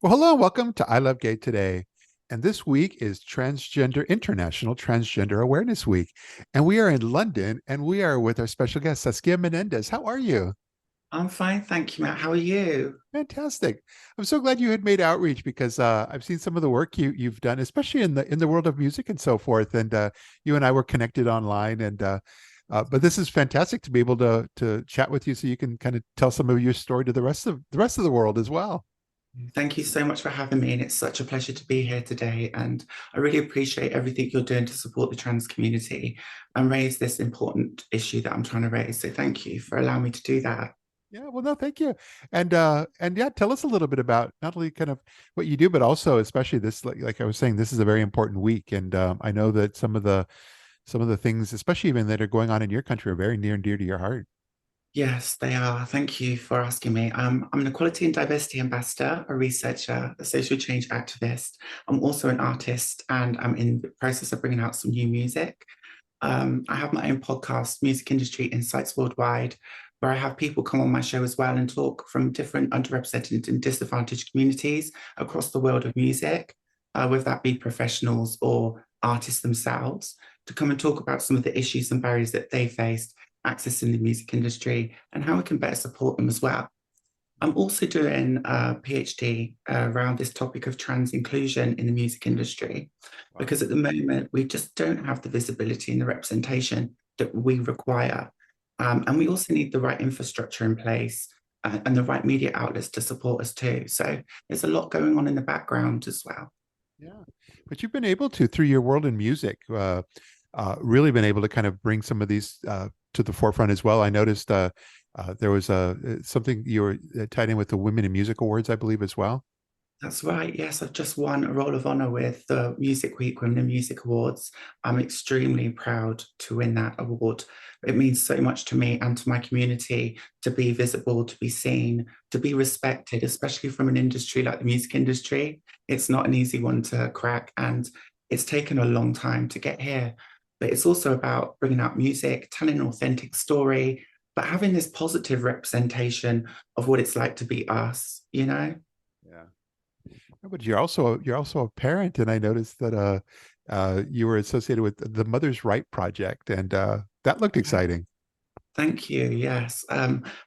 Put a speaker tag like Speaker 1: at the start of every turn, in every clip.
Speaker 1: Well, hello, welcome to I Love Gay today. And this week is International Transgender Awareness Week. And we are in London and we are with our special guest, Saskhia Menendez. How are you?
Speaker 2: I'm fine, thank you, Matt. How are you?
Speaker 1: Fantastic. I'm so glad you had made outreach because I've seen some of the work you've done, especially in the world of music and so forth. And you and I were connected online, and but this is fantastic to be able to chat with you, so you can kind of tell some of your story to the rest of the world as well.
Speaker 2: Thank you so much for having me, and it's such a pleasure to be here today. And I really appreciate everything you're doing to support the trans community and raise this important issue that I'm trying to raise. So thank you for allowing me to do that.
Speaker 1: Yeah, well, no, thank you. And yeah, tell us a little bit about not only kind of what you do, but also especially this, like I was saying, this is a very important week. And I know that some of the things, especially even that are going on in your country, are very near and dear to your heart.
Speaker 2: Yes, they are. Thank you for asking me. I'm an equality and diversity ambassador, a researcher, a social change activist. I'm also an artist, and I'm in the process of bringing out some new music. I have my own podcast, Music Industry Insights Worldwide, where I have people come on my show as well and talk from different underrepresented and disadvantaged communities across the world of music, whether that be professionals or artists themselves, to come and talk about some of the issues and barriers that they faced accessing the music industry and how we can better support them as well. I'm also doing a PhD around this topic of trans inclusion in the music industry,
Speaker 1: Wow.
Speaker 2: because at the moment we just don't have the visibility and the representation that we require. And we also need the right infrastructure in place and the right media outlets to support us too. So there's a lot going on in the background as well.
Speaker 1: Yeah, but you've been able to, through your world in music, really been able to kind of bring some of these to the forefront as well. I noticed there was something you were tied in with the Women in Music Awards, I believe, as well.
Speaker 2: That's right. Yes, I've just won a Roll of Honor with the Music Week Women in Music Awards. I'm extremely proud to win that award. It means so much to me and to my community to be visible, to be seen, to be respected, especially from an industry like the music industry. It's not an easy one to crack, and it's taken a long time to get here. But it's also about bringing out music, telling an authentic story, but having this positive representation of what it's like to be us, you know?
Speaker 1: Yeah. But you're also a parent, and I noticed that you were associated with the Mother's Right Project, and that looked exciting.
Speaker 2: Thank you. Yes.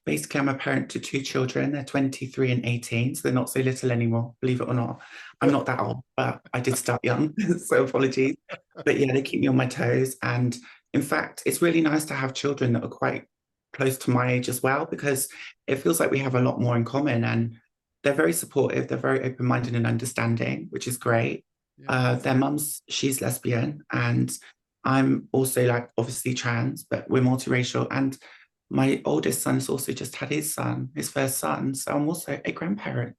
Speaker 2: Basically, I'm a parent to two children. They're 23 and 18, so they're not so little anymore, believe it or not. I'm not that old, but I did start young, so apologies. But yeah, they keep me on my toes. And in fact, it's really nice to have children that are quite close to my age as well, because it feels like we have a lot more in common, and they're very supportive. They're very open-minded and understanding, which is great.
Speaker 1: Yeah.
Speaker 2: Their mum's, she's lesbian, and I'm also like obviously trans, but we're multiracial. And my oldest son has also just had his son, his first son. So I'm also a grandparent,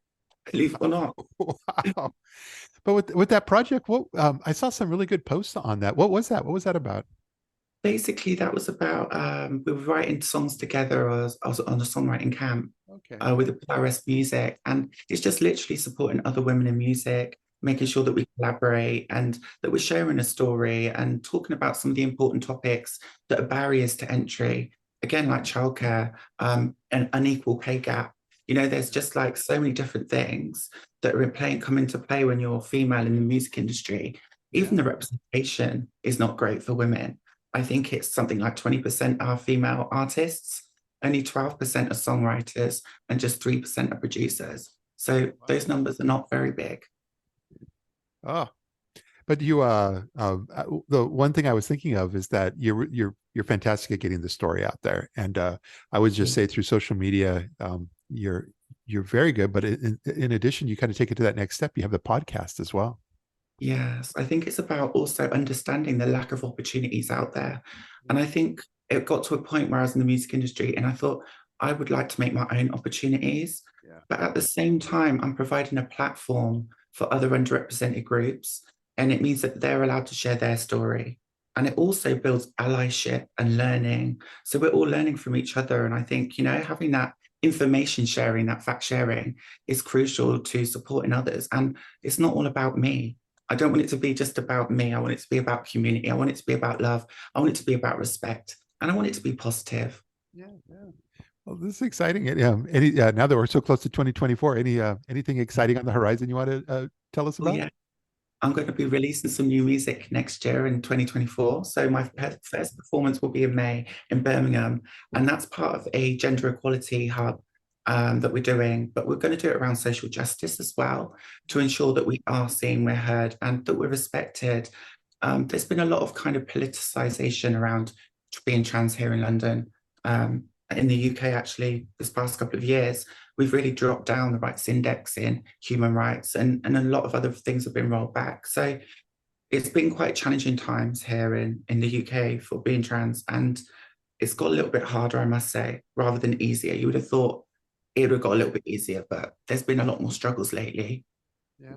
Speaker 2: believe it or not.
Speaker 1: Wow. But with that project, what I saw some really good posts on that. What was that? What was that about?
Speaker 2: Basically, that was about we were writing songs together. I was on a songwriting camp
Speaker 1: Okay.
Speaker 2: with the Polaris music, and it's just literally supporting other women in music, making sure that we collaborate and that we're sharing a story and talking about some of the important topics that are barriers to entry. Again, like childcare, and unequal pay gap. You know, there's just like so many different things that are in play come into play when you're female in the music industry. Even
Speaker 1: Yeah.
Speaker 2: the representation is not great for women. I think it's something like 20% are female artists, only 12% are songwriters, and just 3% are producers. So those
Speaker 1: Wow.
Speaker 2: numbers are not very big.
Speaker 1: Oh, but the one thing I was thinking of is that you're fantastic at getting the story out there, and I would just say through social media, you're very good. But in addition, you kind of take it to that next step. You have the podcast as well.
Speaker 2: Yes, I think it's about also understanding the lack of opportunities out there. And I think it got to a point where I was in the music industry and I thought I would like to make my own opportunities.
Speaker 1: Yeah.
Speaker 2: But at the same time, I'm providing a platform for other underrepresented groups. And it means that they're allowed to share their story. And it also builds allyship and learning. So we're all learning from each other. And I think, you know, having that information sharing, that fact sharing is crucial to supporting others. And it's not all about me. I don't want it to be just about me. I want it to be about community. I want it to be about love. I want it to be about respect. And I want it to be positive.
Speaker 1: Yeah, yeah. Well, this is exciting. Now that we're so close to 2024, anything exciting on the horizon you want to tell us
Speaker 2: Oh
Speaker 1: about?
Speaker 2: yeah, I'm going to be releasing some new music next year in 2024. So my first performance will be in May in Birmingham, and that's part of a gender equality hub that we're doing. But we're going to do it around social justice as well to ensure that we are seen, we're heard, and that we're respected. There's been a lot of kind of politicization around being trans here in London. In the UK, actually, this past couple of years, we've really dropped down the rights index in human rights, and a lot of other things have been rolled back. So it's been quite challenging times here in the UK for being trans, and it's got a little bit harder, I must say, rather than easier. You would have thought it would have got a little bit easier, but there's been a lot more struggles lately.
Speaker 1: Yeah.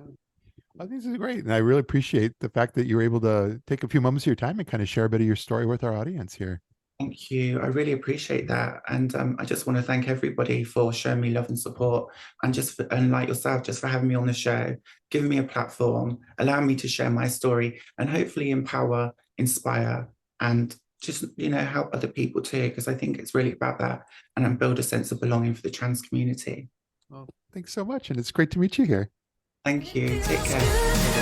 Speaker 1: I think this is great. And I really appreciate the fact that you were able to take a few moments of your time and kind of share a bit of your story with our audience here.
Speaker 2: Thank you. I really appreciate that. And I just want to thank everybody for showing me love and support, and and like yourself, just for having me on the show, giving me a platform, allowing me to share my story and hopefully empower, inspire, and just, help other people too, because I think it's really about that and build a sense of belonging for the trans community.
Speaker 1: Well, thanks so much. And it's great to meet you here.
Speaker 2: Thank you. Take care.